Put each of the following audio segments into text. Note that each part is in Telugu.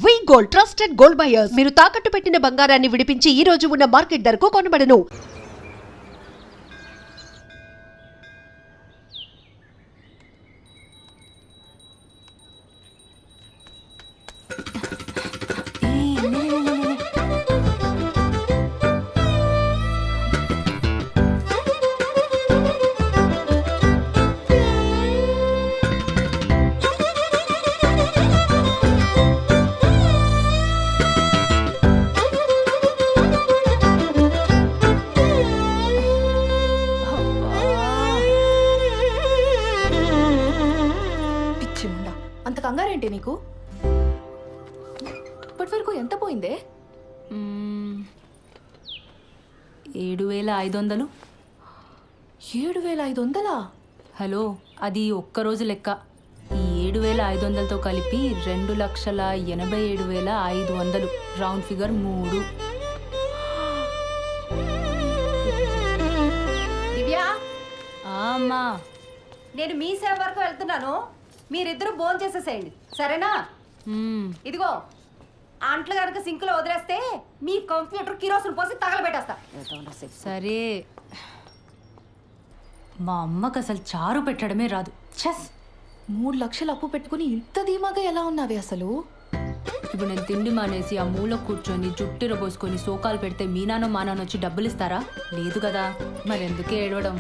వి గోల్డ్ ట్రస్టెడ్ గోల్డ్ బయర్స్ మీరు తాకట్టు పెట్టిన బంగారాన్ని విడిపించి ఈ రోజు ఉన్న మార్కెట్ ధరకు కొనబడను. అంత కంగారేంటి నీకు? ఇప్పటి వరకు ఎంత పోయిందే? 7,500. 7,500? హలో, అది ఒక్కరోజు లెక్క. ఈ 7,500తో కలిపి 2,87,500. Round figure 3. దివ్యా, అమ్మా, నేను మీ సేవ వరకు వెళ్తున్నాను. మీరిద్దరూ భోజనం చేసేసేయండి, సరేనా? ఇదిగో అంట్లు కనుక సింక్లో వదిలేస్తే మీ కంప్యూటర్ కిరోసిన్ పోసి తగలబెట్టేస్తా. సరే. మా అమ్మకు అసలు చారు పెట్టడమే రాదు. చెస్ 3 లక్షలు అప్పు పెట్టుకుని ఇంత ధీమాగా ఎలా ఉన్నావే అసలు? ఇప్పుడు నేను తిండి మానేసి ఆ మూల కూర్చొని జుట్టిర పోసుకొని సోకాలు పెడితే మీ నాన్న మా నాన్న వచ్చి డబ్బులు ఇస్తారా? లేదు కదా, మరెందుకే ఏడవడం?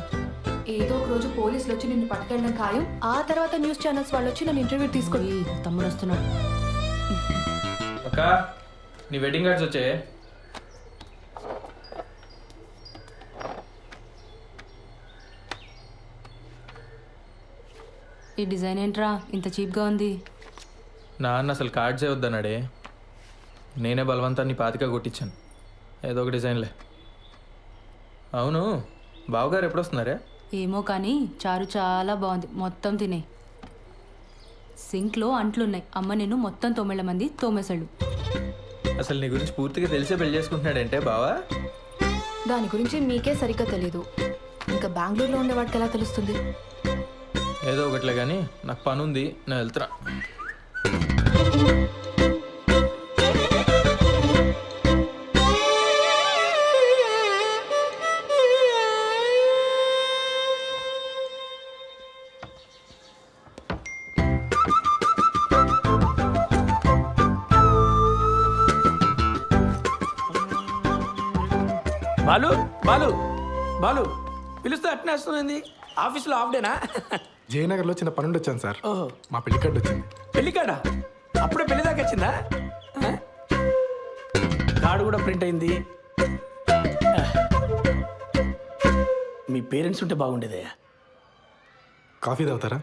ఏదో ఒక రోజు పోలీసులు వచ్చి నిన్ను పట్టుకెళ్ళడం ఖాయం. ఆ తర్వాత న్యూస్ ఛానల్స్ వాళ్ళు వచ్చి నన్ను ఇంటర్వ్యూ తీసుకొని. తమ్ముడు వస్తున్నాడు. అక్క, నీ వెడ్డింగ్ కార్డ్స్ వచ్చాయి. ఈ డిజైన్ ఏంట్రా ఇంత చీప్గా ఉంది? నాన్న అసలు కార్డ్సే వద్దన్నాడే. నేనే బలవంతాన్ని పాతిక కొట్టించాను. ఏదో ఒక డిజైన్లే. అవును, బావగారు ఎప్పుడు వస్తున్నారే? ఏమో కానీ చారు చాలా బాగుంది, మొత్తం తినే. సింక్లో అంట్లున్నాయి. అమ్మ నేను మొత్తం 9 మంది తోమేశాడు. అసలు నీ గురించి పూర్తిగా తెలిసే పెళ్లి చేసుకుంటున్నాడంటే బావా? దాని గురించి మీకే సరిగ్గా తెలీదు. ఇంకా బెంగళూరులో ఉండేవాడికి ఎలా తెలుస్తుంది? ఏదో ఒకట్లే కానీ నాకు పని ఉంది, నేను వెళ్తున్నా. బాలు బాలు బాలు పిలుస్తే అట్నే వస్తుంది. ఆఫీస్లో హాఫ్ డేనా? జయనగర్లో చిన్న పనుండి వచ్చాను సార్. ఓహో, మా పెళ్లి కార్డు వచ్చింది. పెళ్లి కాడా? అప్పుడే పెళ్లి దాకా వచ్చిందా? కార్డు కూడా ప్రింట్ అయింది. మీ పేరెంట్స్ ఉంటే బాగుండేదే. కాఫీ తాగుతారా?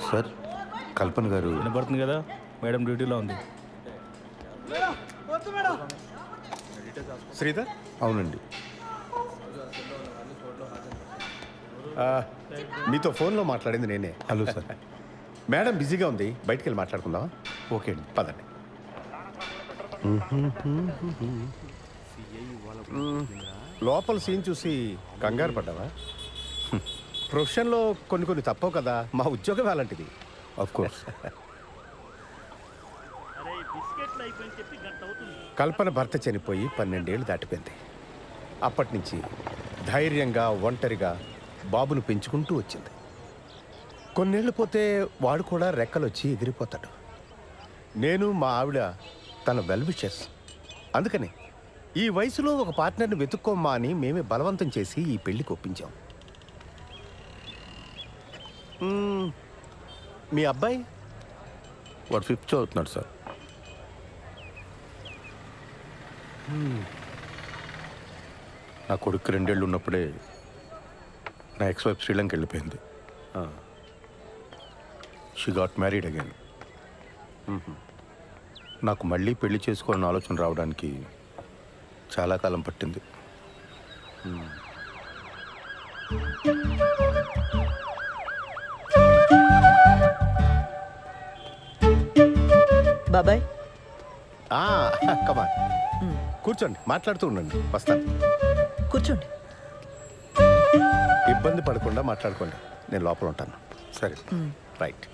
సార్, కల్పన గారు వినపడుతుంది కదా, మేడం డ్యూటీలో ఉంది. శ్రీధర్? అవునండి. మీతో ఫోన్లో మాట్లాడింది నేనే. Hello sir. మేడం బిజీగా ఉంది, బయటికి వెళ్ళి మాట్లాడుకుందాం. ఓకే అండి, పదండి. లోపల సీన్ చూసి కంగారు పడ్డావా? ప్రొఫెషన్లో కొన్ని తప్పవు కదా, మా ఉద్యోగం అలాంటిది. Of course. కల్పన భర్త చనిపోయి 12 ఏళ్ళు దాటిపోయింది. అప్పటి నుంచి ధైర్యంగా ఒంటరిగా బాబును పెంచుకుంటూ వచ్చింది. కొన్నేళ్ళు పోతే వాడు కూడా రెక్కలొచ్చి ఎగిరిపోతాడు. నేను మా ఆవిడ తన వెల్ విషెస్. అందుకని ఈ వయసులో ఒక పార్ట్నర్ని వెతుక్కోమ్మా అని మేమే బలవంతం చేసి ఈ పెళ్లికి ఒప్పించాం. మీ అబ్బాయి? వాడు 5th చదువుతున్నాడు సార్. నా కొడుకు 2 ఏళ్ళు ఉన్నప్పుడే నా ఎక్స్-వైఫ్ శ్రీలంక వెళ్ళిపోయింది. She got married again. నాకు మళ్ళీ పెళ్లి చేసుకోవాలని ఆలోచన రావడానికి చాలా కాలం పట్టింది. బాబాయ్, కమా కూర్చోండి, మాట్లాడుతూ ఉండండి, వస్తాను. కూర్చోండి. ఇబ్బంది పడకుండా మాట్లాడుకోండి, నేను లోపల ఉంటాను. సరే, రైట్.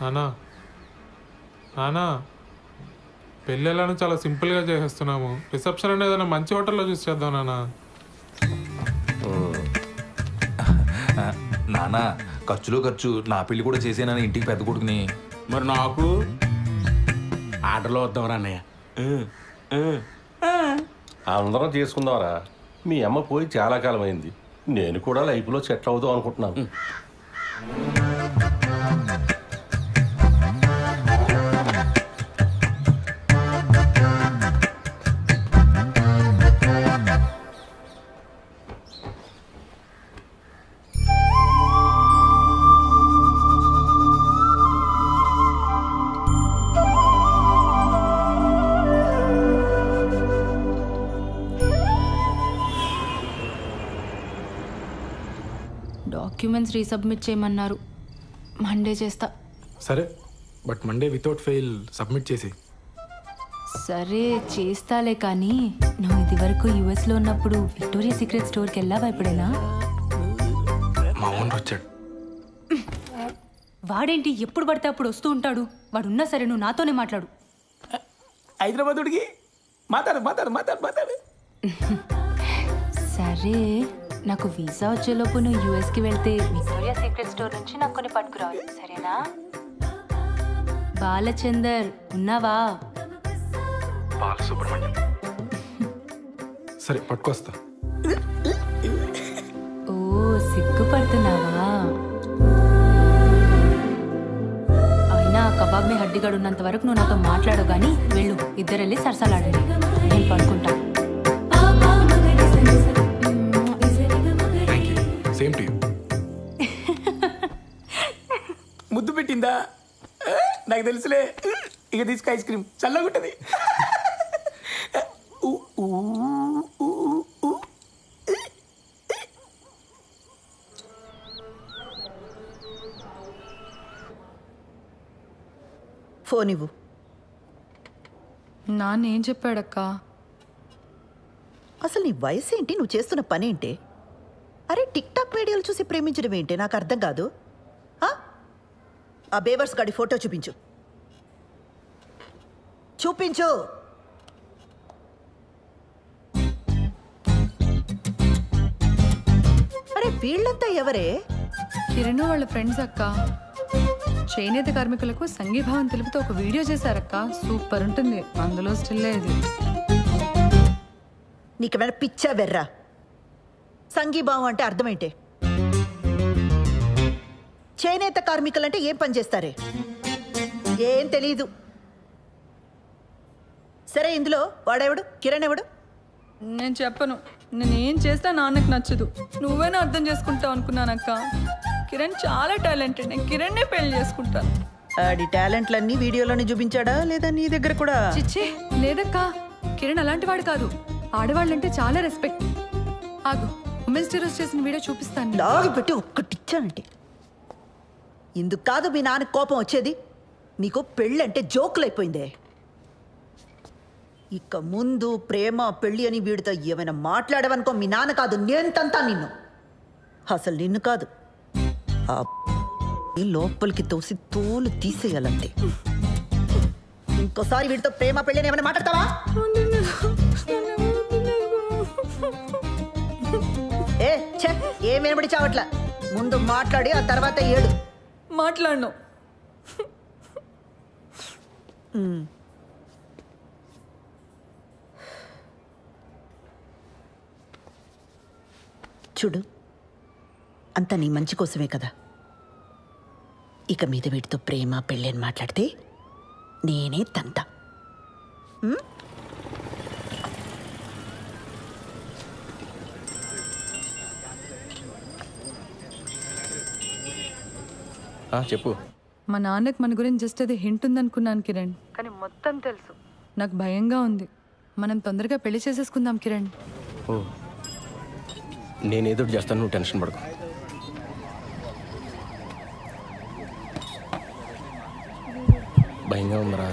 నానా నానా పెళ్ళి ఎలానో చాలా సింపుల్గా చేసేస్తున్నాము. రిసెప్షన్ అనేది ఏదైనా మంచి హోటల్లో చూసి చేద్దాం నానా. నానా ఖర్చులో ఖర్చు నా పెళ్లి కూడా చేసేనా ఇంటికి పెద్ద కొడుకుని. మరి నాకు ఆటలో వద్దాం రా అన్నయ్య. అందరం చేసుకుందాంరా. మీ అమ్మ పోయి చాలా కాలం అయింది. నేను కూడా లైఫ్లో సెటిల్ అవుదాం అనుకుంటున్నాను. డాక్యుమెంట్స్ రీసబ్మిట్ చేయమన్నారు. మండే చేస్తా. సరే, but Monday without fail submit చేసి. సరే చేస్తాలే, కానీ నువ్వు ఇది వరకు యుఎస్లో ఉన్నప్పుడు విక్టోరియా సీక్రెట్ స్టోర్కి వెళ్ళావా ఎప్పుడైనా? మా ఓనర్ వచ్చాడు. వాడేంటి ఎప్పుడు పడితే అప్పుడు వస్తూ ఉంటాడు. వాడున్నా సరే నువ్వు నాతోనే మాట్లాడు. హైదరాబాదుడికి మాట్లాడు మాట్లాడు మాట్లాడు మాట్లాడు. సరే, నాకు వీసా వచ్చేలోపు నువ్వు యూఎస్కి వెళ్తే విక్టోరియా సీక్రెట్ స్టోర్ నుంచి నాకు కొన్ని పట్టుకురావాలి, సరేనా? బాలచందర్ ఉన్నావా? బాలసుబ్రహ్మణ్యం. సరే, పట్టుకొస్తా. ఓ సిగ్గుపడుతున్నావా? అయినా కబాబ్ మీ హడ్డిగాడు ఉన్నంత వరకు నువ్వు నాతో మాట్లాడు, కానీ వెళ్ళు, ఇద్దరు వెళ్ళి సరసాలాడండి, నేను పడుకుంటా. Same to you. ముద్దు పెట్టిందా? నాకు తెలుసులే. ఇక తీసుకు ఐస్ క్రీమ్ చల్లగా ఉంటుంది. ఫోన్ ఇవ్వు. నాన్నేం చెప్పాడక్క? అసలు నీ వయసు ఏంటి? నువ్వు చేస్తున్న పని ఏంటి? అరే, టిక్ టాక్ వీడియోలు చూసి ప్రేమించడం ఏంటి? నాకు అర్థం కాదు. ఆ బేవర్స్ గాడి ఫోటో చూపించు. చూపించు. అరే, వీళ్ళంతా ఎవరే? కిరణ్ వాళ్ళ ఫ్రెండ్స్ అక్క. చేనేత కార్మికులకు సంఘీభావం తెలుపుతూ ఒక వీడియో చేశారక్క. సూపర్ ఉంటుంది. అందులో స్టిల్ ఇది. నీకేమైనా పిచ్చా వెర్రా? సంఘీభావం అంటే అర్థమేంటే? చేనేత కార్మికులంటే ఏం పని చేస్తారే? ఏం తెలీదు. సరే, ఇందులో వాడెవడు? కిరణ్ ఎవడు? నేను చెప్పను. నేనేం చేస్తా నాన్నకు నచ్చదు. నువ్వేనా అర్థం చేసుకుంటావు అనుకున్నానక్క. కిరణ్ చాలా టాలెంటెడ్. నేను కిరణ్నే పెళ్లి చేసుకుంటాను. ఆడి టాలెంట్లన్నీ వీడియోలోనే చూపించాడా లేదా నీ దగ్గర కూడా? చిచ్చి లేదక్క, కిరణ్ అలాంటి వాడు కాదు. ఆడవాళ్ళంటే చాలా రెస్పెక్ట్. ఆగు, ఉమెన్స్ డే రోజు చేసిన వీడియో చూపిస్తాను. లాగి పెట్టి ఒక్కటిచ్చానంటే ఇందుకు కాదు మీ నాన్న కోపం వచ్చేది. నీకు పెళ్ళంటే జోకులైపోయిందే. ఇక ముందు ప్రేమ పెళ్ళి అని వీడితో ఏమైనా మాట్లాడవనుకో, మీ నాన్న కాదు నేను తంతా నిన్ను. అసలు నిన్ను కాదు, ఆ లోపలికి తోసి తోలు తీసేయాలంతే. ఇంకోసారి వీడితో ప్రేమ పెళ్ళి అని ఏమైనా మాట్లాడతావా? ఏ ఛే, ఏం వినబడి చావట్లా. ముందు మాట్లాడి ఆ తర్వాత ఏడు. మాట్లాడను. చూడు, అంతా నీ మంచి కోసమే కదా. ఇక మీద వీటితో ప్రేమ పెళ్ళి అని మాట్లాడితే నేనే తంతా. చెప్పు. మా నాన్నకి మన గురించి జస్ట్ అది హింట్ ఉందనుకున్నాను కిరణ్, కానీ మొత్తం తెలుసు. నాకు భయంగా ఉంది. మనం తొందరగా పెళ్లి చేసేసుకుందాం కిరణ్. ఓ నేనేదో చేస్తాను, నువ్వు టెన్షన్ పడకు. భయంగా ఉందరా.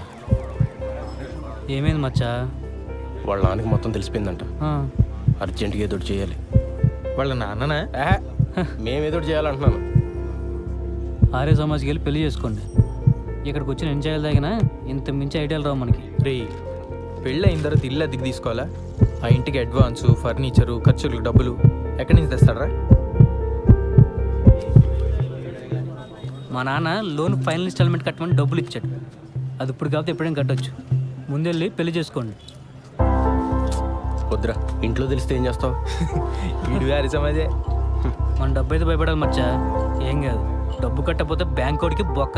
ఏమైంది మచ్చా? వాళ్ళ నాన్నకి మొత్తం తెలిసిపోయిందంట. అర్జెంటుగా ఏదో ఒకటి చేయాలి. వాళ్ళ నాన్ననా? మేమేదో ఒకటి చేయాలంటున్నాను. ఆర్య సమాజ్కి వెళ్ళి పెళ్లి చేసుకోండి. ఇక్కడికి వచ్చి నేను చేయాలి తగిన ఇంత మించి ఐడియాలు రావు మనకి. రే, పెళ్ళి అయిన తర్వాత ఇల్లు అద్దెకి తీసుకోవాలా? ఆ ఇంటికి అడ్వాన్సు, ఫర్నిచరు, ఖర్చులకు డబ్బులు ఎక్కడి నుంచి తెస్తాడరా? మా నాన్న లోన్ ఫైనల్ ఇన్స్టాల్మెంట్ కట్టమని డబ్బులు ఇచ్చాడు. అది ఇప్పుడు కాకపోతే ఎప్పుడైనా కట్టొచ్చు. ముందెళ్ళి పెళ్లి చేసుకోండి. వద్దురా, ఇంట్లో తెలిస్తే ఏం చేస్తావు? వీడు గారి సమాజే. మన డబ్బు అయితే భయపడాలి మచ్చా. ఏం కాదు, డబ్బు కట్టకపోతే బ్యాంక్ కోడికి బొక్క.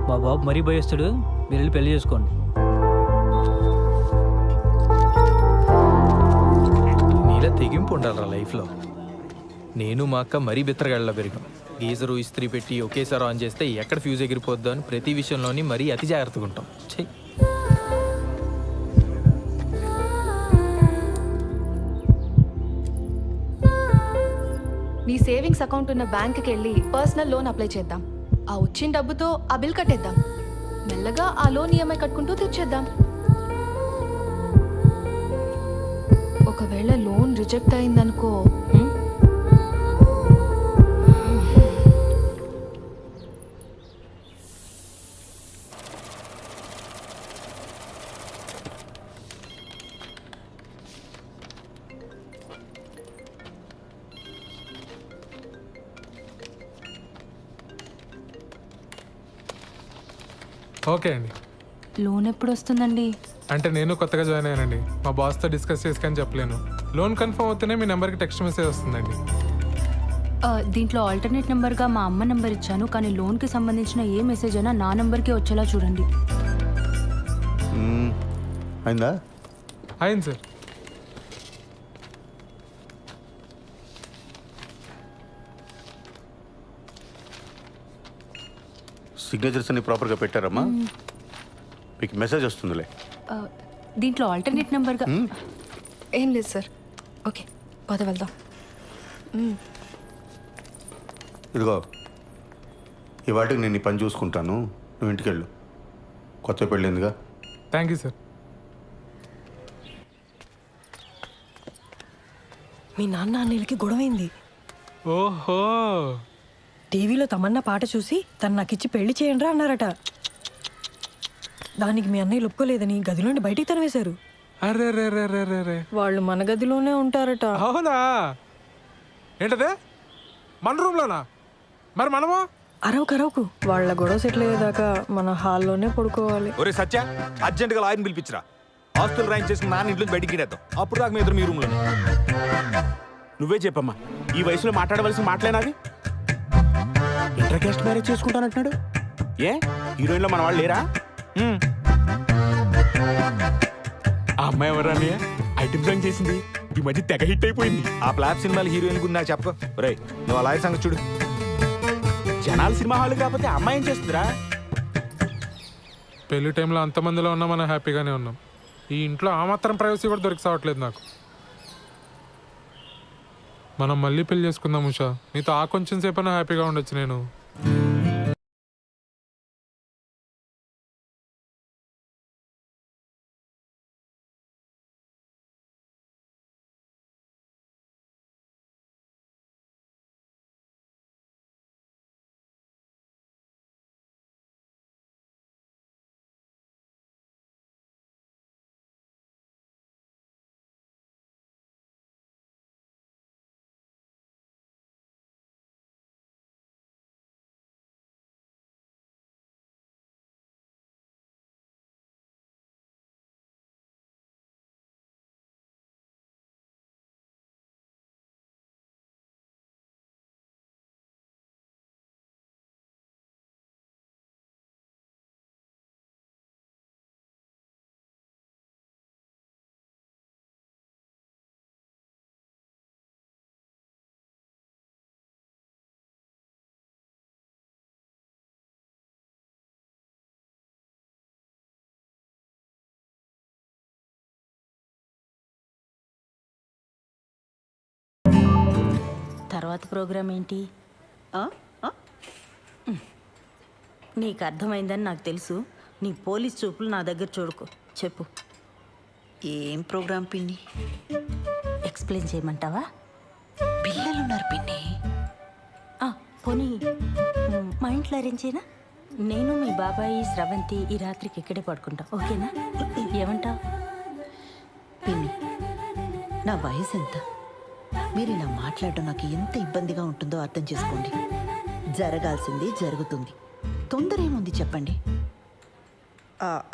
మా బాబు మరీ భయస్తాడు. మీరు వెళ్ళి పెళ్లి చేసుకోండి. నీలా తెగింపు ఉండాలరా లైఫ్లో. నేను మా అక్క మరీ బిత్తరగాళ్ళలో పెరిగాం. గీజరు ఇస్త్రీ పెట్టి ఒకేసారి ఆన్ చేస్తే ఎక్కడ ఫ్యూజ్ ఎగిరిపోద్దో అని ప్రతి విషయంలోని మరీ అతి జాగ్రత్తగా ఉంటాం. చెయ్యి. నీ సేవింగ్స్ అకౌంట్ ఉన్న బ్యాంక్కి వెళ్ళి పర్సనల్ లోన్ అప్లై చేద్దాం. ఆ వచ్చిన డబ్బుతో ఆ బిల్ కట్టేద్దాం. మెల్లగా ఆ లోన్ ఈఎంఐ కట్టుకుంటూ తెచ్చేద్దాం. ఒకవేళ లోన్ రిజెక్ట్ అయిందనుకో, ఓకే అండి. లోన్ ఎప్పుడు వస్తుందండి? అంటే నేను కొత్తగా జాయిన్ అయ్యానండి. మా బాస్తో డిస్కస్ చేసుకొని చెప్పలేను. లోన్ కన్ఫర్మ్ అవుతూనే మీ నెంబర్కి టెక్స్ట్ మెసేజ్ వస్తుందండి. దీంట్లో ఆల్టర్నేట్ నెంబర్గా మా అమ్మ నెంబర్ ఇచ్చాను, కానీ లోన్కి సంబంధించిన ఏ మెసేజ్ అయినా నా నెంబర్కి వచ్చేలా చూడండి. అయిందా? అయింది సార్. సిగ్నేచర్స్ అన్ని ప్రాపర్గా పెట్టారమ్మా? మీకు మెసేజ్ వస్తుందిలే. దీంట్లో ఆల్టర్నేట్ నెంబర్గా ఏం లేదు సార్. ఓకే, పద వెళ్దాం. ఇదిగో, ఈ వాటికి నేను ఈ పని చూసుకుంటాను, నువ్వు ఇంటికి వెళ్ళు. కొత్త పెళ్ళిందిగా. Thank you sir. మీ నాన్న అన్నయ్యలకి గొడవైంది. ఓహో, టీవీలో తమన్నా పాట చూసి తను నాకిచ్చి పెళ్లి చేయండి అన్నారట. దానికి మీ అన్నయ్య ఒప్పుకోలేదని గదిలోండి బయటికి తరివేశారు. అరే రే రే రే రే రే. వాళ్ళు మన గదిలోనే ఉంటారట. అవునా? ఏంటదే, మన రూమ్లోనా? మరి మనము అరవకు వాళ్ళ గొడవ సెటిల్ అయ్యేదాకా మన హాల్లోనే పడుకోవాలి. ఒరే సత్య, అర్జెంటుగా లాయర్ని పిలిపించరా. ఆస్తులు రాయింగ్ చేసుకుని నాన్న ఇంట్లో బయటికి గిడేద్దాం. అప్పుడు దాకా మీ ఎదురు మీ రూమ్లో. నువ్వే చెప్పమ్మా, ఈ వయసులో మాట్లాడవలసిన మాటలేనాది? ఇంటర్ కాస్ట్ మ్యారేజ్ చేసుకుంటానంటున్నాడు. ఏ హీరోయిన్లో మన వాళ్ళు లేరా? ఆ అమ్మాయి ఎవరా? ఐటమ్ సాంగ్ చేసింది, ఈ మధ్య తెగ హిట్ అయిపోయింది. ఆ ఫ్లాప్ సినిమాలు హీరోయిన్ గురించి నాకు చెప్పు. ఒరే, నువ్వు ఆ లాయర్ సంగతి చూడు. జనాలు సినిమా హాల్ కాకపోతే అమ్మాయి ఏం చేస్తుందిరా? పెళ్లి టైంలో అంతమందిలో ఉన్నా మనం హ్యాపీగానే ఉన్నాం. ఈ ఇంట్లో ఆ మాత్రం ప్రైవసీ కూడా దొరికి సావట్లేదు నాకు. మనం మళ్ళీ పెళ్లి చేసుకుందాం ఉషా. నీతో ఆ కొంచెం సేపైనా హ్యాపీగా ఉండొచ్చు నేను. తర్వాత ప్రోగ్రామ్ ఏంటి? ఆ? ఆ? నీకు అర్థమైందని నాకు తెలుసు. నీ పోలీస్ చూపులు నా దగ్గర చూడుకో. చెప్పు. ఏం ప్రోగ్రాం పిన్ని? ఎక్స్ప్లెయిన్ చేయమంటావా? పిల్లలున్నారు పిన్ని. పోనీ మా ఇంట్లో అరేంజ్ చేయనా? నేను మీ బాబాయి స్రవంతి ఈ రాత్రికి ఇక్కడే పడుకుంటాం, ఓకేనా? ఏమంటావు? పిన్ని, నా వయసు ఎంత? మీరు ఇలా మాట్లాడడం నాకు ఎంత ఇబ్బందిగా ఉంటుందో అర్థం చేసుకోండి. జరగాల్సింది జరుగుతుంది. తొందర ఏముంది చెప్పండి.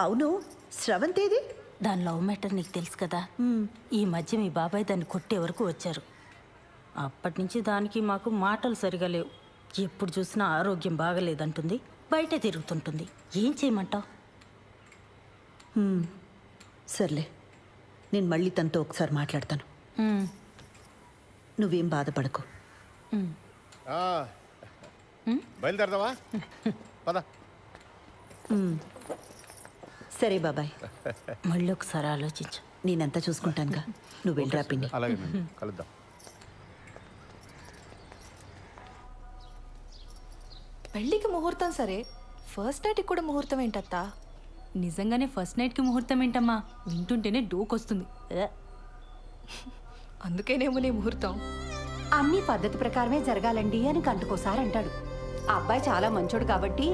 అవును, స్రవంతేది? దాని లవ్ మ్యాటర్ నీకు తెలుసు కదా. ఈ మధ్య మీ బాబాయ్ దాన్ని కొట్టే వరకు వచ్చారు. అప్పటి నుంచి దానికి మాకు మాటలు సరిగా లేవు. ఎప్పుడు చూసినా ఆరోగ్యం బాగలేదంటుంది, బయట తిరుగుతుంటుంది. ఏం చేయమంటావు? సర్లే, నేను మళ్ళీ తనతో ఒకసారి మాట్లాడతాను. నువ్వేం బాధపడకు. బయలుదేరదావా? పద. సరే బాబాయ్, మళ్ళీ ఒకసారి ఆలోచించు. నేనంతా చూసుకుంటానుగా, నువ్వు వెళ్ళరా పిన్ని. అలాగే కలుద్దాం. పెళ్ళికి ముహూర్తం సరే, ఫస్ట్ నైట్కి కూడా ముహూర్తం ఏంటత్తా? నిజంగానే ఫస్ట్ నైట్కి ముహూర్తం ఏంటమ్మా? వింటుంటేనే డోకొస్తుంది. అందుకేనేమో నీ ముహూర్తం. అన్ని పద్ధతి ప్రకారమే జరగాలండి అని గంటకోసారి అంటాడు. ఆ అబ్బాయి చాలా మంచోడు కాబట్టి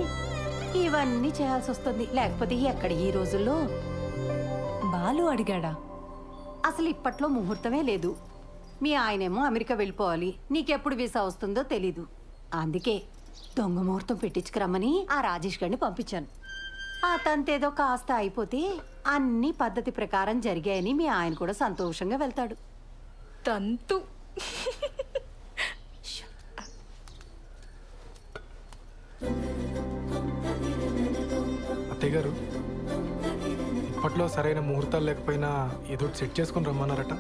ఇవన్నీ చేయాల్సి వస్తుంది. లేకపోతే ఎక్కడ ఈ రోజుల్లో. బాలు అడిగాడా? అసలు ఇప్పట్లో ముహూర్తమే లేదు. మీ ఆయనేమో అమెరికా వెళ్ళిపోవాలి, నీకెప్పుడు వీసా వస్తుందో తెలీదు. అందుకే దొంగ ముహూర్తం పెట్టించుకురమ్మని ఆ రాజేష్ గారిని పంపించాను. ఆ తంతేదో కాస్త అయిపోతే అన్ని పద్ధతి ప్రకారం జరిగాయని మీ ఆయన కూడా సంతోషంగా వెళ్తాడు. తంతు. అత్తయ్య గారు, ఇప్పట్లో సరైన ముహూర్తాలు లేకపోయినా ఏదో సెట్ చేసుకుని రమ్మన్నారట.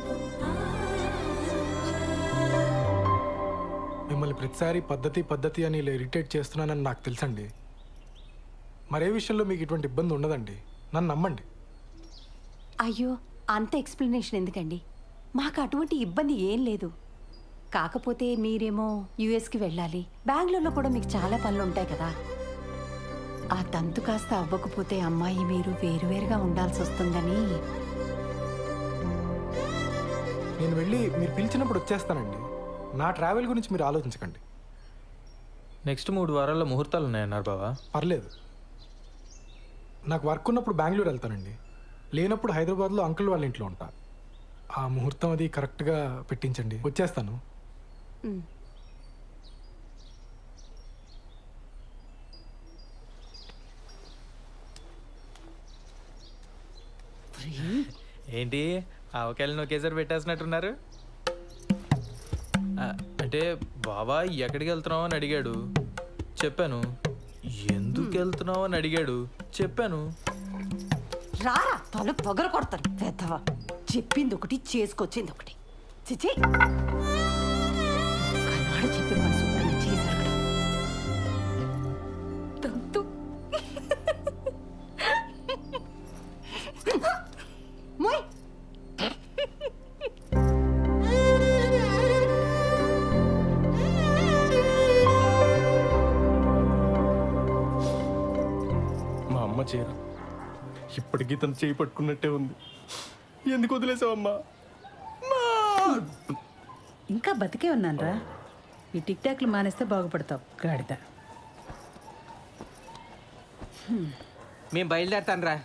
మిమ్మల్ని ప్రతిసారి పద్ధతి పద్ధతి అని ఇలా ఇరిటేట్ చేస్తున్నానని నాకు తెలుసండి. మరే విషయంలో మీకు ఇటువంటి ఇబ్బంది ఉండదండి, నన్ను నమ్మండి. అయ్యో, అంత ఎక్స్ప్లెనేషన్ ఎందుకండి? మాకు అటువంటి ఇబ్బంది ఏం లేదు. కాకపోతే మీరేమో యుఎస్కి వెళ్ళాలి, బెంగళూరులో కూడా మీకు చాలా పనులు ఉంటాయి కదా. ఆ తంతు కాస్త అవ్వకపోతే అమ్మాయి మీరు వేరువేరుగా ఉండాల్సి వస్తుందని. నేను వెళ్ళి మీరు పిలిచినప్పుడు వచ్చేస్తానండి. నా ట్రావెల్ గురించి మీరు ఆలోచించకండి. నెక్స్ట్ 3 వారాల్లో ముహూర్తాలు ఉన్నాయన్నారు బావా. పర్లేదు, నాకు వర్క్ ఉన్నప్పుడు బెంగళూరు వెళ్తానండి, లేనప్పుడు హైదరాబాద్లో అంకుల్ వాళ్ళ ఇంట్లో ఉంటా. ఆ ముహూర్తం అది కరెక్ట్గా పెట్టించండి, వచ్చేస్తాను. ఏంటి ఆవకాయలను ఒకేసారి పెట్టేసినట్టున్నారు? అంటే బావా ఎక్కడికి వెళ్తున్నావు అని అడిగాడు, చెప్పాను. ఎందుకు వెళ్తున్నావు అని అడిగాడు, చెప్పాను. రారా తల పగల కొడతాను పెద్దవా. చెప్పింది ఒకటి, చేసుకొచ్చింది ఒకటి. చిచి, కన్నాడు చెప్పిన మన శుభ్రంగా చేశారు. తంతు. మోయ్. మా అమ్మ చీర ఇప్పటికీ తను చేయి పట్టుకున్నట్టే ఉంది. ఎందుకు వదిలేసావమ్మా? ఇంకా బతికే ఉన్నానరా. ఈ టిక్ టాక్లు మానేస్తే బాగుపడతావు గాడిద. మేము బయలుదేరతాను రా,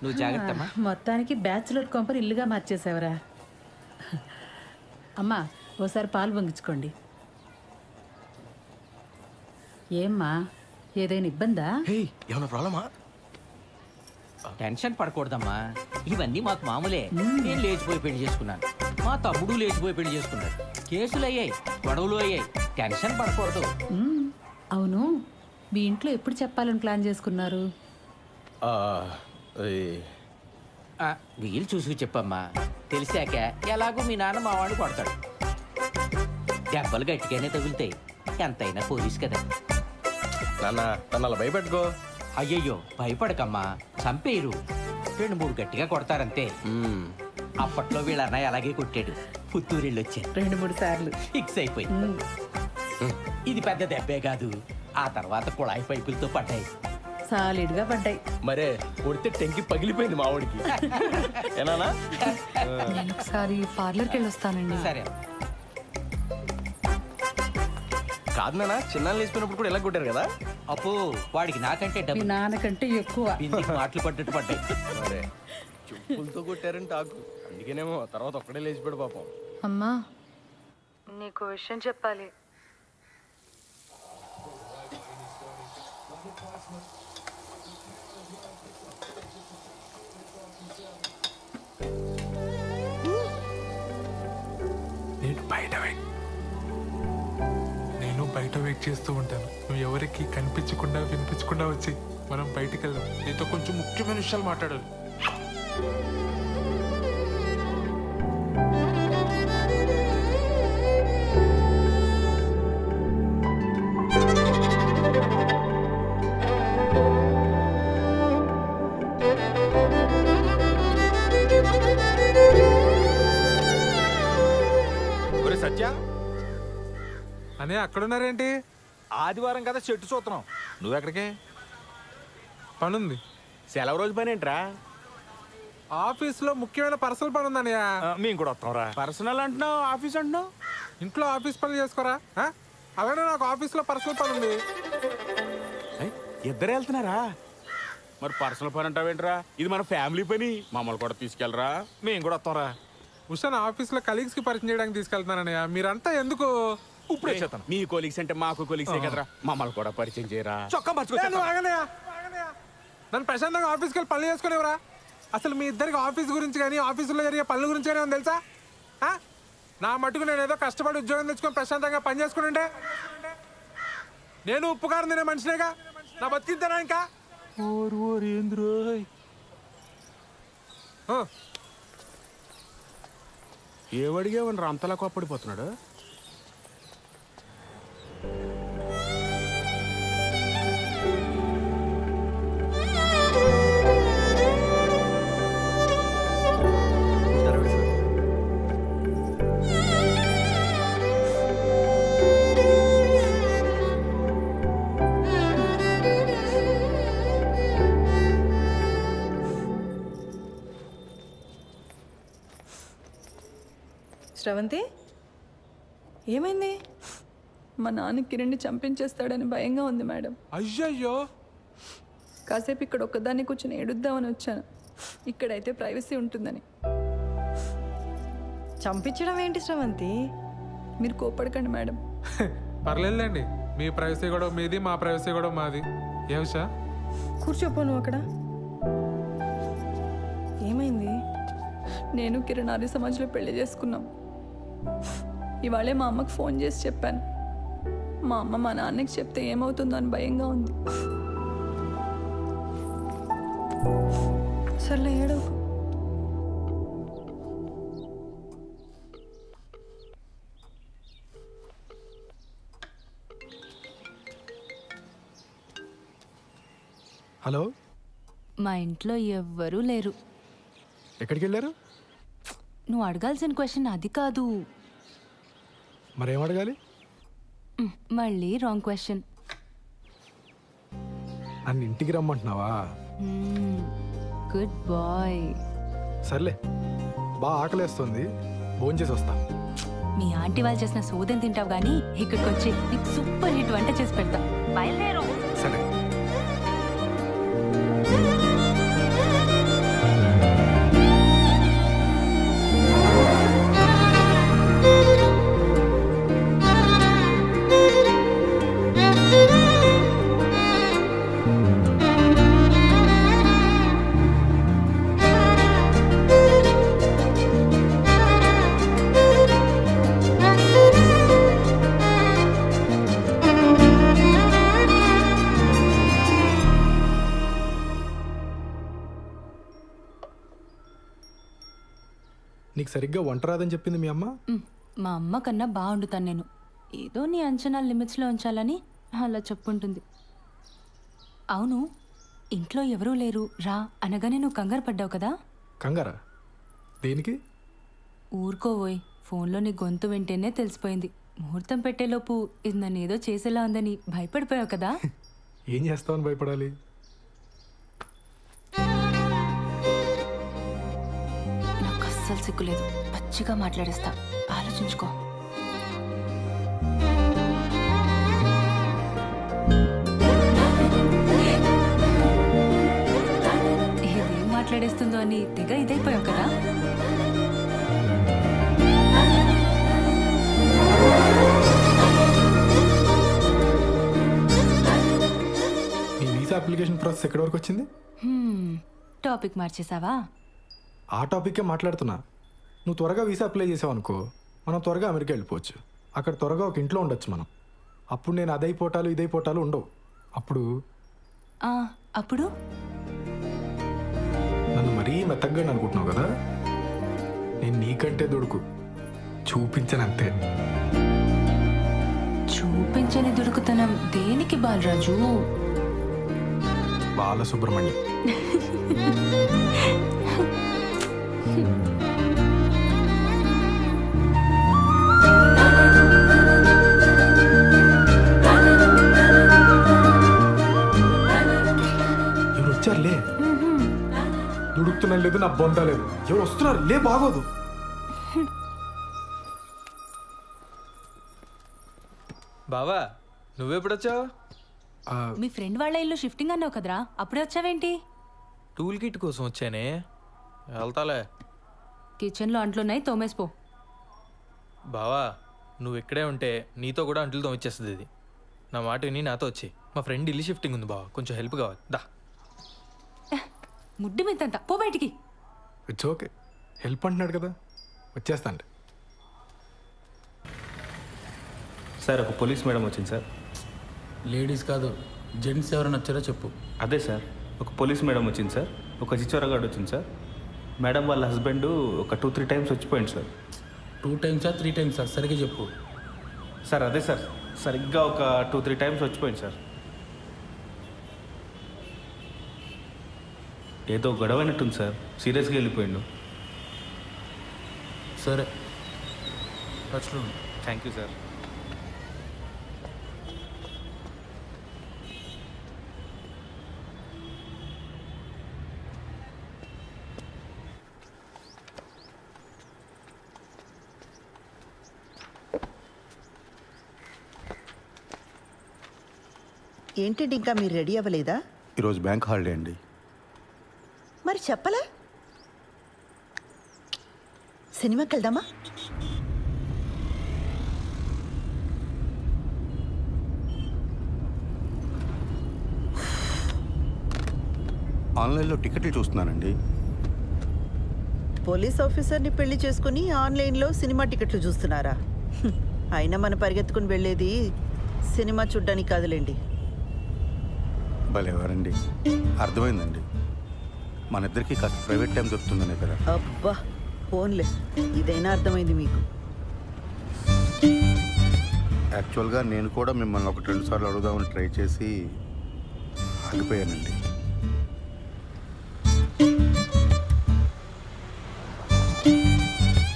నువ్వు జాగ్రత్త. మొత్తానికి బ్యాచులర్ కొంపని ఇల్లుగా మార్చేసావరా. అమ్మా, ఓసారి పాలు పొంగించుకోండి. ఏమ్మా, ఏదైనా ఇబ్బందా? ఏమైనా ప్రాబ్లమా? టెన్షన్ పడకూడదమ్మా, ఇవన్నీ మాకు మామూలే. నేను లేచిపోయి పెళ్లి చేసుకున్నాను, మా తమ్ముడు లేచిపోయి పెళ్లి చేసుకున్నాడు. కేసులు అయ్యాయి, గొడవలు అయ్యాయి, టెన్షన్ పడకూడదు. అవును, మీ ఇంట్లో ఎప్పుడు చెప్పాలని ప్లాన్ చేసుకున్నారు? వీలు చూసుకు చెప్పమ్మా, తెలిసాక ఎలాగో మీ నాన్న మా వాడు కొడతాడు. దెబ్బలు గట్టిగానే తగులుతాయి, ఎంతైనా పోలీస్ కదా. నాన్న నన్ను అలా భయపెట్టుకో. అయ్యయ్యో భయపడకమ్మా, చంపేయరు. 2-3 గట్టిగా కొడతారంతే. అప్పట్లో వీళ్ళ అన్నయ్య అలాగే కొట్టాడు. పుత్తూరు వెళ్ళి వచ్చాను. 2-3 సార్లు ఫిక్స్ అయిపోయింది. ఇది పెద్ద దెబ్బే కాదు, ఆ తర్వాత కుళాయి పైపులతో పడ్డాయి. సాలిడ్గా పడ్డాయి. మరే కొడితే టెంకి పగిలిపోయింది మా వాడికి. ఏనానా? నేను ఒకసారి పార్లర్కి వెళ్ళి వస్తానండి. సరే కాదు నాన్న, చిన్న లేచిపోయినప్పుడు కూడా ఎలా కొట్టారు కదా. అప్పు వాడికి నాకంటే మీ డబ్బు నాన్నకంటే ఎక్కువ. బిందికి మాటలు పడ్డట్టు పడ్డాయి. మరే చెప్పులతో కొట్టారంటే ఆకు, అందుకేనేమో తర్వాత ఒక్కడే లేచిపోయాడు పాపం. అమ్మా, నీకు విషయం చెప్పాలి. నేను బయట వెయిట్ చేస్తూ ఉంటాను. నువ్వు ఎవరికి కనిపించకుండా వినిపించకుండా వచ్చి మనం బయటికి వెళ్దాం. నీతో కొంచెం ముఖ్యమైన విషయాలు మాట్లాడాలి. ఒరే సత్య, అనే అక్కడున్నారేంటి? ఆదివారం కదా చెట్టు చూస్తున్నాం, నువ్వెక్కడికే? పనుంది. సెలవు రోజు పని ఏంట్రా? ఆఫీస్లో ముఖ్యమైన పర్సనల్ పని ఉందన్నయ్య. మేము కూడా వస్తాం రా. పర్సనల్ అంటున్నావు, ఆఫీస్ అంటున్నావు. ఇంట్లో ఆఫీస్ పనులు చేసుకోరా? అలానే నాకు ఆఫీస్లో పర్సనల్ పని ఉంది. ఇద్దరే వెళ్తున్నారా? మరి పర్సనల్ పని అంటావేంట్రా? ఇది మన ఫ్యామిలీ పని, మమ్మల్ని కూడా తీసుకెళ్ళరా. మేము కూడా వస్తాం రా. ఉషాన్ ఆఫీస్లో కలీగ్స్కి పరిచయం చేయడానికి తీసుకెళ్తున్నానన్నయ్య. మీరంతా ఎందుకు? ఇప్పుడే చేస్తాను. మీ కొలీగ్స్ అంటే మాకు కొలీగ్సే కదరా, మమ్మల్ని కూడా పరిచయం చేయరా. చొక్కా మర్చిపోయి నువ్వు ఆగనయ్య. నన్ను ప్రశాంతంగా ఆఫీస్కి వెళ్ళి పనులు చేసుకునేవరా? అసలు మీ ఇద్దరికి ఆఫీస్ గురించి కానీ ఆఫీసులో జరిగే పనుల గురించి కానీ ఏమో తెలుసా? నా మటుకు నేను ఏదో కష్టపడి ఉద్యోగం తెచ్చుకొని ప్రశాంతంగా పని చేసుకుంటే నేను ఉప్పు కారం తినే మనిషినేగా. నా బతికిద్దానా ఇంకా? ఏమడిగావని అంతలా కోప్పడిపోతున్నాడు? శ్రవంతి, ఏమైంది? మా నాన్న కిరణ్ని చంపించేస్తాడని భయంగా ఉంది మేడం. అయ్యయ్యో. కాసేపు ఇక్కడ ఒక్కదాన్ని కూర్చొని ఏడుద్దామని వచ్చాను. ఇక్కడైతే ప్రైవసీ ఉంటుందని. చంపించడం ఏంటి శ్రవంతి? మీరు కోపడకండి మేడం. పర్లేదులేండి, మీ ప్రైవసీ కూడా మీది, మా ప్రైవసీ కూడా మాది. ఏ ఉషా? కూర్చోపో నువ్వు అక్కడ. ఏమైంది? నేను కిరణ్ ఆర్య సమాజ్లో పెళ్లి చేసుకున్నాం. ఇవాళే మా అమ్మకు ఫోన్ చేసి చెప్పాను. మా అమ్మ మా నాన్నకి చెప్తే ఏమవుతుందో అని భయంగా ఉంది. సర్లే ఏడవకు. హలో, మా ఇంట్లో ఎవ్వరూ లేరు. ఎక్కడికి వెళ్ళారు? నువ్వు అడగాల్సిన క్వశ్చన్ అది కాదు. మరేం అడగాలి? మళ్ళీ రాంగ్ క్వశ్చన్. నన్ను ఇంటికి రమ్మంటున్నావా? Good bye. సర్లే, బాగా ఆకలేస్తుంది, భోంచేసి వస్తా. మీ ఆంటీ వాళ్ళు చేసిన సోదం తింటావు కానీ ఇక్కడికి వచ్చి నీకు సూపర్ హిట్ వంట చేసి పెడతా. బయలుదేరు. సరే. నీకు సరిగ్గా వంట రాదని చెప్పింది మీ అమ్మ? మా అమ్మ కన్నా బాగా వండుతాను నేను. ఏదో నీ అంచనా లిమిట్స్లో ఉంచాలని అలా చెప్పుంటుంది. అవును, ఇంట్లో ఎవరూ లేరు రా అనగానే నువ్వు కంగారు పడ్డావు కదా? కంగారా? దేనికి? ఊరుకోవోయ్, ఫోన్లో నీ గొంతు వింటేనే తెలిసిపోయింది. ముహూర్తం పెట్టేలోపు ఇది నన్ను ఏదో చేసేలా ఉందని భయపడిపోయావు కదా. ఏం చేస్తామని భయపడాలి? నాకు అస్సలు సిగ్గులేదు. పచ్చిగా మాట్లాడేస్తా, ఆలోచించుకో. ఇదేం మాట్లాడేస్తుందో అని తెగ ఇదైపోయావు కదా. నీ వీసా అప్లికేషన్ ప్రాసెస్ ఎక్కడి వరకు వచ్చింది? టాపిక్ మార్చేసావా? ఆ టాపిక్కే మాట్లాడుతున్నా. నువ్వు త్వరగా వీసా అప్లై చేసావు అనుకో, మనం త్వరగా అమెరికా వెళ్ళిపోవచ్చు. అక్కడ త్వరగా ఒక ఇంట్లో ఉండొచ్చు మనం. అప్పుడు నేను అదైపోటాలు ఇదైపోటాలు ఉండవు. అప్పుడు అప్పుడు నన్ను మరీ మెత్తగా అనుకుంటున్నావు కదా. నేను నీకంటే దుడుకు చూపించనంతే. చూపించని దుడుకుతనం దేనికి బాలరాజు? బాలసుబ్రహ్మణ్యం. ఎవరు వచ్చారులే. దుడుకుతున్నా లేదు, నా బొంద లేదు. ఎవరు వస్తున్నారు లే, బాగోదు. బావా నువ్వెప్పుడొచ్చావు? మీ ఫ్రెండ్ వాళ్ళ ఇల్లు షిఫ్టింగ్ అన్నావు కదరా, అప్పుడే వచ్చావేంటి? టూల్ కిట్ కోసం వచ్చానే, వెళ్తాలే. కిచెన్లో అంట్లున్నాయి, తోమేసిపో. బావా నువ్వు ఇక్కడే ఉంటే నీతో కూడా అంట్లు తోమిచ్చేస్తుంది ఇది. నా మాట విని నాతో వచ్చి. మా ఫ్రెండ్ ఇల్లు షిఫ్టింగ్ ఉంది బావా, కొంచెం హెల్ప్ కావాలి. దా. ముడ్డి మీదంట, పో బయటికి. ఇట్స్ ఓకే, హెల్ప్ అంటున్నాడు కదా, వచ్చేస్తాండి. సార్ ఒక పోలీస్ మేడం వచ్చింది సార్. లేడీస్ కాదు, జెంట్స్ ఎవరైనా వచ్చారో చెప్పు. అదే సార్, ఒక పోలీస్ మేడం వచ్చింది సార్. ఒక చిచ్చోరగాడు వచ్చింది సార్. మేడం వాళ్ళ హస్బెండ్ ఒక 2-3 టైమ్స్ వచ్చిపోయింది సార్. 2 టైమ్సా 3 టైమ్సా సరిగ్గా చెప్పు. సార్ అదే సార్, సరిగ్గా ఒక 2-3 టైమ్స్ వచ్చిపోయింది సార్. ఏదో గొడవ అయినట్టుంది సార్, సీరియస్గా వెళ్ళిపోయిండు. సరే, టచ్లో. Thank you sir. ఏంటండి ఇంకా మీరు రెడీ అవ్వలేదా? ఈరోజు బ్యాంక్ హాలిడే అండి. మరి చెప్పలే. సినిమాకి వెళ్దామా? ఆన్లైన్లో టికెట్లు చూస్తున్నానండి. పోలీస్ ఆఫీసర్ని పెళ్లి చేసుకుని ఆన్లైన్లో సినిమా టికెట్లు చూస్తున్నారా? అయినా మన పరిగెత్తుకుని వెళ్ళేది సినిమా చూడ్డానికి కాదులేండి. భలేవారండి, అర్థమైందండి. మన ఇద్దరికి కాస్త ప్రైవేట్ టైం దొరుకుతుందనే కదా. అబ్బా ఫోన్లే, ఇదైనా అర్థమైంది మీకు. యాక్చువల్గా నేను కూడా మిమ్మల్ని 1-2 సార్లు అడుగుదామని ట్రై చేసి ఆగిపోయానండి.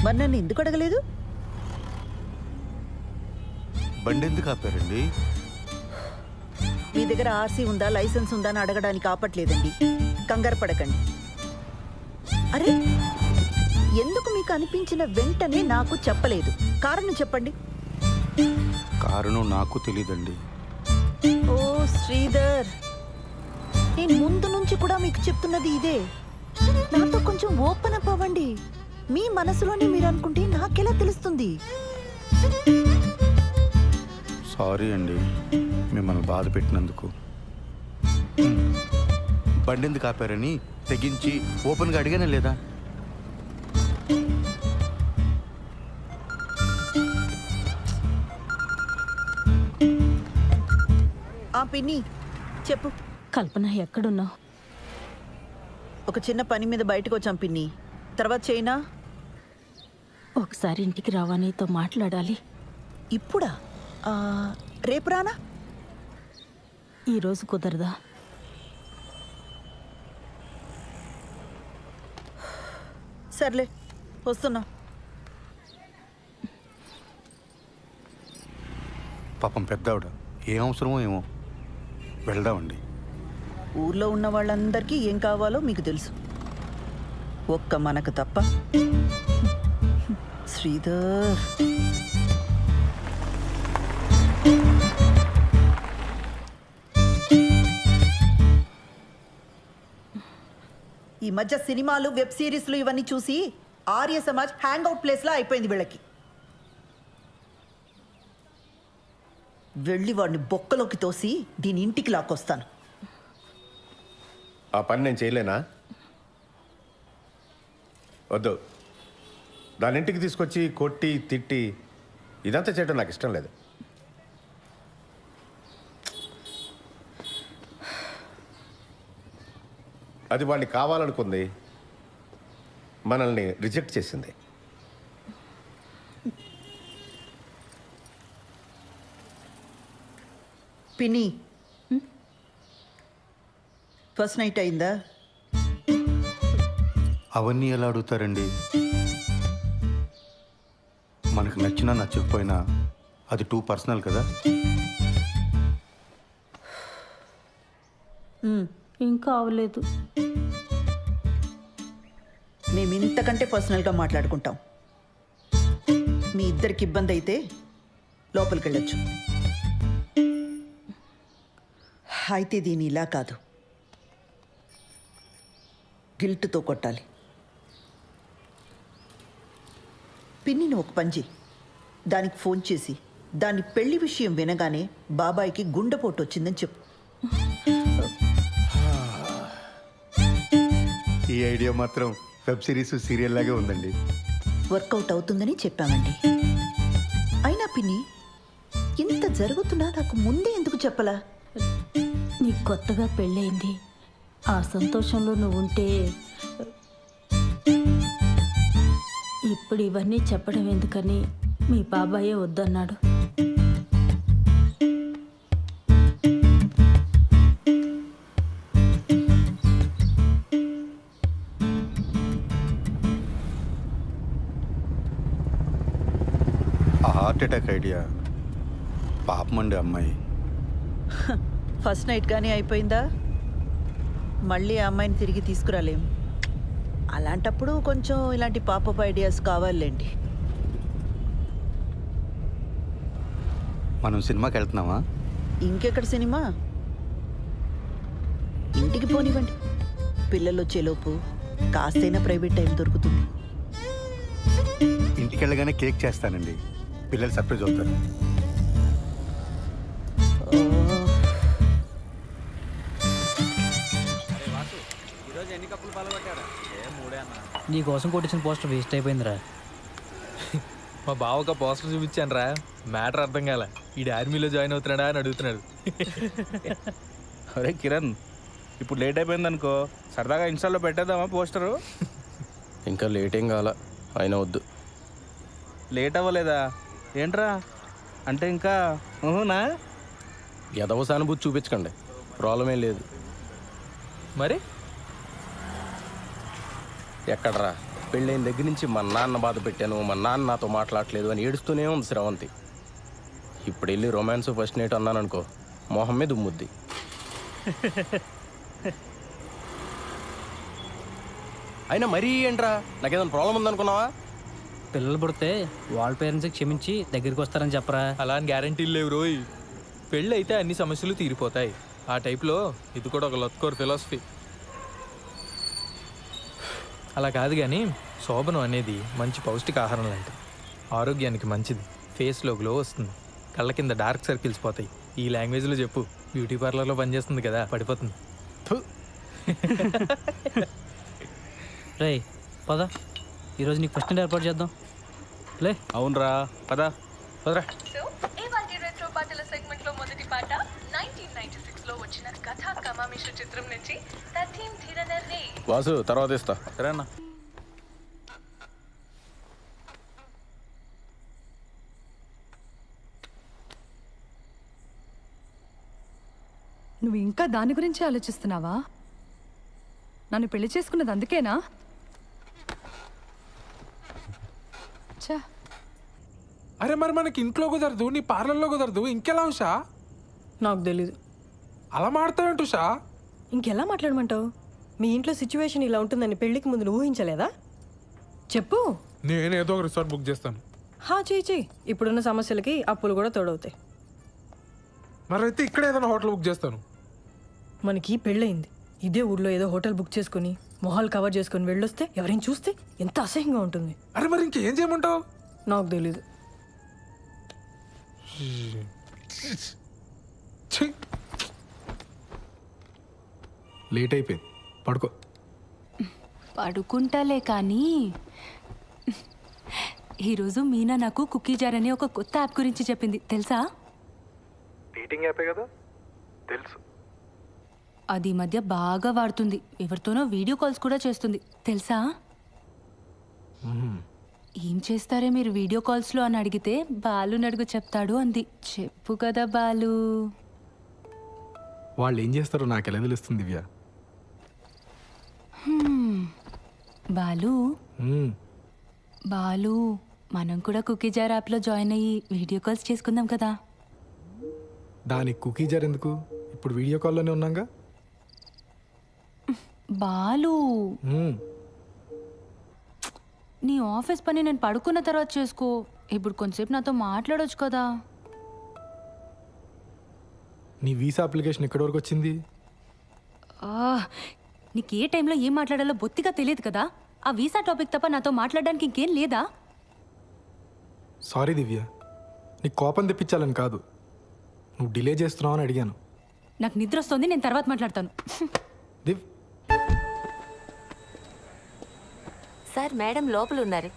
మరి నన్ను ఎందుకు అడగలేదు? బండి ఎందుకు ఆపారండి? మీ దగ్గర ఆర్సీ ఉందా, లైసెన్స్ ఉందా అని అడగడానికి ఆపట్లేదండి. కంగారు పడకండి. అరే, ఎందుకు మీకు అనిపించిన వెంటనే నాకు చెప్పలేదు? కారణం చెప్పండి. కారణం నాకు తెలీదండి. ఓ శ్రీధర్, నేను ముందు నుంచి కూడా మీకు చెప్తున్నది ఇదే. నాతో కొంచెం ఓపెన్ అప్ అవ్వండి. మీ మనసులోనే మీరు అనుకుంటే నాకెలా తెలుస్తుంది? సారీ అండి మిమ్మల్ని బాధ పెట్టినందుకు. బండి ఎందుకు ఆపారని తెగించి ఓపెన్గా అడిగానే లేదా? పిన్ని చెప్పు. కల్పన ఎక్కడున్నావు? ఒక చిన్న పని మీద బయటకు వచ్చాం పిన్ని, తర్వాత చేయనా? ఒకసారి ఇంటికి రావా, నీతో మాట్లాడాలి. ఇప్పుడా? రేపు రానా? ఈరోజు కుదరదా? సర్లే, వస్తున్నా. పాపం పెద్దావిడ ఏం అవసరమో ఏమో వెళ్దామండి. ఊర్లో ఉన్న వాళ్ళందరికీ ఏం కావాలో మీకు తెలుసు, ఒక్క మనకు తప్ప. శ్రీధర్, ఈ మధ్య సినిమాలు, వెబ్ సిరీస్లు ఇవన్నీ చూసి ఆర్య సమాజ్ హ్యాంగ్ అవుట్ ప్లేస్లా అయిపోయింది వీళ్ళకి. వెళ్ళి వాడిని బొక్కలోకి తోసి దీని ఇంటికి లాక్కొస్తాను. ఆ పని నేను చేయలేనా? వద్దు, దాని ఇంటికి తీసుకొచ్చి కొట్టి తిట్టి ఇదంతా చేయడం నాకు ఇష్టం లేదు. అది వాడిని కావాలనుకుంది, మనల్ని రిజెక్ట్ చేసింది. పిన్ని, ఫస్ట్ నైట్ అయిందా? అవన్నీ ఎలా అడుగుతారండి? మనకు నచ్చినా నచ్చకపోయినా అది టూ పర్సనల్ కదా. ఇంకా అవలేదు. మేము ఇంతకంటే పర్సనల్గా మాట్లాడుకుంటాం. మీ ఇద్దరికి ఇబ్బంది అయితే లోపలికి వెళ్ళొచ్చు. అయితే దీని ఇలా కాదు, గిల్ట్తో కొట్టాలి. పిన్నిని ఒక పంజి దానికి ఫోన్ చేసి దాని పెళ్లి విషయం వినగానే బాబాయికి గుండెపోటు వచ్చిందని చెప్పు. ఈ ఐడియా మాత్రం వెబ్ సిరీస్, సీరియల్ లాగే ఉందండి. వర్కౌట్ అవుతుందని చెప్పామండి. అయినా పిన్ని, ఇంత జరుగుతున్నా నాకు ముందే ఎందుకు చెప్పలా? నీకు కొత్తగా పెళ్ళయింది, ఆ సంతోషంలో నువ్వు ఉంటే ఇప్పుడు ఇవన్నీ చెప్పడం ఎందుకని మీ బాబాయే వద్దన్నాడు. ఆ హార్ట్ అటాక్ ఐడియా పాపమండి అమ్మాయి. ఫస్ట్ నైట్ కానీ అయిపోయిందా? మళ్ళీ ఆ అమ్మాయిని తిరిగి తీసుకురాలేం. అలాంటప్పుడు కొంచెం ఇలాంటి పాపప్ ఐడియాస్ కావాలండి. మనం సినిమాకి వెళ్తున్నామా? ఇంకెక్కడ సినిమా? ఇంటికి పోనివ్వండి, పిల్లలు వచ్చేలోపు కాస్తైనా ప్రైవేట్ టైం దొరుకుతుంది. ఇంటికి వెళ్ళగానే కేక్ చేస్తానండి, పిల్లలు సర్ప్రైజ్ అవుతారు. నీ కోసం కొట్టించిన పోస్టర్ వేస్ట్ అయిపోయిందిరా. మా బావ ఒక పోస్టర్ చూపించాను రా, మ్యాటర్ అర్థం కాల. ఈ ఆర్మీలో జాయిన్ అవుతున్నాడా అని అడుగుతున్నాడు. అరే కిరణ్, ఇప్పుడు లేట్ అయిపోయింది అనుకో, సరదాగా ఇన్స్టాల్లో పెట్టేద్దామా పోస్టరు? ఇంకా లేట్ ఏం కావాలా, అయినా వద్దు. లేట్ అవ్వలేదా ఏంట్రా? అంటే ఇంకా ఊహునా? ఎదవ సానుభూతి చూపించకండి, ప్రాబ్లం ఏం లేదు. మరి ఎక్కడరా, పెళ్ళైన దగ్గర నుంచి మా నాన్న బాధ పెట్టాను, మా నాన్న నాతో మాట్లాడలేదు అని ఏడుస్తూనే ఉంది శ్రవంతి. ఇప్పుడు వెళ్ళి రొమాన్స్ ఫస్ట్ నైట్ అన్నాను అనుకో, మొహం మీద ఉమ్ముద్ది. అయినా మరీ ఏంట్రా, నాకేదైనా ప్రాబ్లం ఉందనుకున్నావా? పిల్లలు పుడితే వాళ్ళ పేరెంట్స్కి క్షమించి దగ్గరికి వస్తారని చెప్పరా. అలా అని గ్యారంటీలు లేవు రోయ్. పెళ్ళి అయితే అన్ని సమస్యలు తీరిపోతాయి. ఆ టైప్లో ఇది కూడా ఒక లత్కోర్ ఫిలాసఫీ. అలా కాదు కానీ శోభనం అనేది మంచి పౌష్టికాహారం లాంటిది. ఆరోగ్యానికి మంచిది, ఫేస్లో గ్లో వస్తుంది, కళ్ళ కింద డార్క్ సర్కిల్స్ పోతాయి. ఈ లాంగ్వేజ్లో చెప్పు, బ్యూటీ పార్లర్లో పనిచేస్తుంది కదా, పడిపోతుంది. రే పద, ఈరోజు నీకు ఫస్ట్ నైట్ ఏర్పాటు చేద్దాం. లే. అవునరా, పదా పదరా. సెగ్మెంట్ లో మొదటి పాట 1996 లో వచ్చిన కథా కమామిష చిత్రం నుంచి తథీం ధీరనర్ని. వాసు తర్వాత ఇస్తా. సరే అన్న. నువ్వు ఇంకా దాని గురించి ఆలోచిస్తున్నావా? నన్ను పెళ్లి చేసుకున్నది అందుకేనా? చా అరే మరి మనకి ఇంట్లో కుదరదు, నీ పార్లర్లో కుదరదు, ఇంకెలా ఉషా? నాకు తెలీదు. అలా మాడతావేంటి ఉషా? ఇంకెలా మాట్లాడమంటావు? మీ ఇంట్లో సిచ్యువేషన్ ఇలా ఉంటుందని పెళ్ళికి ముందు నువ్వు ఊహించలేదా? చెప్పు. నేనేదో ఒక రిసార్ట్ బుక్ చేస్తాను. చెయ్యి. ఇప్పుడున్న సమస్యలకి అప్పులు కూడా తోడవుతాయి. మరైతే ఇక్కడ ఏదైనా హోటల్ బుక్ చేస్తాను. మనకి పెళ్ళయింది, ఇదే ఊర్లో ఏదో హోటల్ బుక్ చేసుకుని మొహాలు కవర్ చేసుకుని వెళ్ళొస్తే ఎవరైనా చూస్తే ఎంత అసహ్యంగా ఉంటుంది. అరే మరి ఇంకేం చేయమంటావు? నాకు తెలీదు. లేట్ అయిపోయింది, పడుకో. పడుకుంటాలే కానీ ఈరోజు మీనా నాకు కుకీ జార్ అనే ఒక కొత్త యాప్ గురించి చెప్పింది, తెలుసా? డేటింగ్ యాపే కదా, తెలుసు. అది ఈ మధ్య బాగా వాడుతుంది, ఎవరితోనో వీడియో కాల్స్ కూడా చేస్తుంది, తెలుసా? ఏం చేస్తారే మీరు వీడియో కాల్స్లో అని అడిగితే బాలు నడుగు చెప్తాడు అంది. చెప్పు కదా బాలు. వాళ్ళు ఏం చేస్తారో నాకు ఎలా తెలుస్తుంది దివ్య? బాలు బాలు మనం కూడా కుకీ జార్ యాప్లో జాయిన్ అయ్యి వీడియో కాల్స్ చేసుకుందాం కదా. దానికి కుకీ జార్ ఎందుకు? ఇప్పుడు వీడియో కాల్లోనే ఉన్నాగా. బాలు నీ ఆఫీస్ పని నేను పడుకున్న తర్వాత చేసుకో, ఇప్పుడు కొంచెంసేపు నాతో మాట్లాడొచ్చు కదా. నీ వీసా అప్లికేషన్ ఎక్కడి వరకు వచ్చింది? నీకు ఏ టైంలో ఏం మాట్లాడాలో బొత్తిగా తెలియదు కదా. ఆ వీసా టాపిక్ తప్ప నాతో మాట్లాడడానికి ఇంకేం లేదా? సారీ దివ్య, నీకు కోపం తెప్పించాలని కాదు, నువ్వు డిలే చేస్తున్నావు అని అడిగాను. నాకు నిద్ర వస్తుంది, నేను తర్వాత మాట్లాడతాను. దివ్. సార్, మేడం లోపల ఉన్నారు.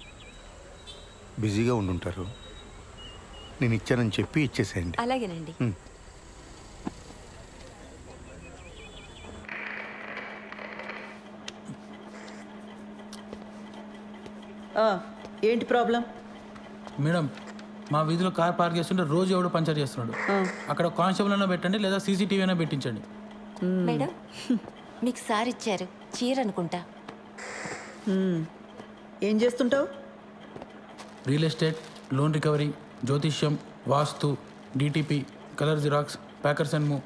బిజీగా ఉండుంటారు, నేను ఇచ్చానని చెప్పి ఇచ్చేసేయండి. అలాగేనండి. ఏంటి ప్రాబ్లం? మేడం, మా వీధిలో కార్ పార్క్ చేస్తుంటే రోజు ఎవడో పంచర్ చేస్తున్నాడు. అక్కడ కానిస్టేబుల్ అయినా పెట్టండి, లేదా సీసీటీవీ అయినా పెట్టించండి. మేడం, మీకు సార్ ఇచ్చారు చీర అనుకుంటా. ఏం చేస్తుంటావు? రియల్ ఎస్టేట్, లోన్ రికవరీ, జ్యోతిష్యం, వాస్తు, DTP, colour xerox, packers and move.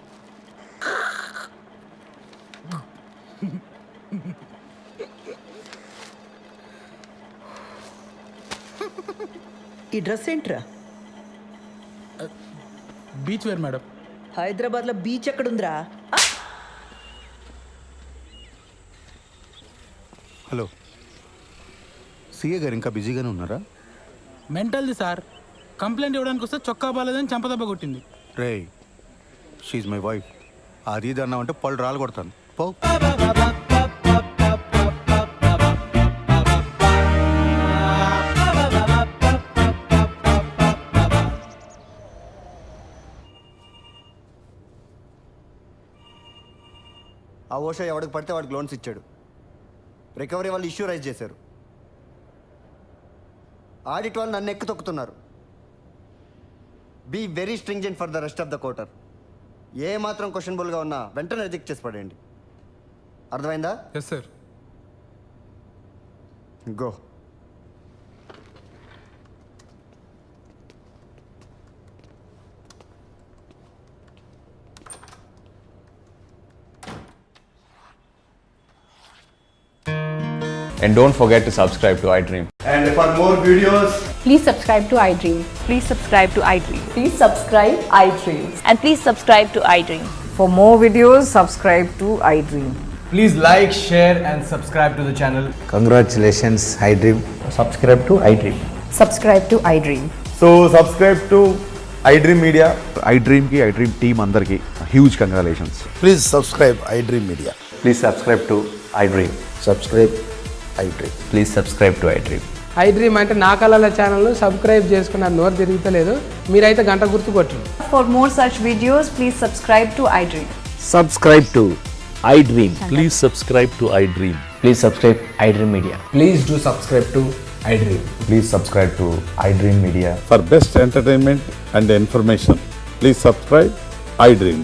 ఈ డ్రెస్ ఏంట్రా? Beach wear madam. హైదరాబాద్లో బీచ్ ఎక్కడుందిరా? హలో, సీఏ గారు ఇంకా బిజీగానే ఉన్నారా? మెంటల్ది సార్, కంప్లైంట్ ఇవ్వడానికి వస్తే చొక్కా బాలేదని చంపదెబ్బ కొట్టింది. రే, షీఈ్ మై వైఫ్. అది ఇది అన్నామంటే పళ్ళు రాలు కొడతాను. పో. ఆ ఓషా ఎవడికి పడితే వాడికి లోన్స్ ఇచ్చాడు. రికవరీ వాళ్ళు ఇష్యూ రైజ్ చేశారు. ఆడిట్ వాళ్ళు నన్ను ఎక్కి తొక్కుతున్నారు. Be very stringent for the rest of the quarter. ఏ మాత్రం క్వశ్చనబుల్గా ఉన్నా వెంటనే రిజెక్ట్ చేసి పడేయండి. అర్థమైందా? Yes sir. Go. And don't forget to subscribe to iDream. And for more videos, please subscribe to iDream. Please subscribe to iDream. Please subscribe iDream. And please subscribe to iDream. For more videos, subscribe to iDream. Please like, share and subscribe to the channel. Congratulations, iDream. Subscribe to iDream. Subscribe to iDream. So subscribe to iDream Media. iDream ki iDream team andarki huge congratulations. Please subscribe iDream Media. Please subscribe to iDream. Subscribe iDream. Please subscribe to iDream. iDream అంటే నా కళల ఛానల్ సబ్స్క్రైబ్ చేసుకున్న నోరు తిరుగుతలేదు, మీరైతే గంట గుర్తు కొట్టండి. For more such videos, please subscribe to iDream. Subscribe to iDream. Please subscribe to iDream. Please subscribe iDream Media. Please do subscribe to iDream. Please subscribe to iDream Media. For best entertainment and information, please subscribe iDream.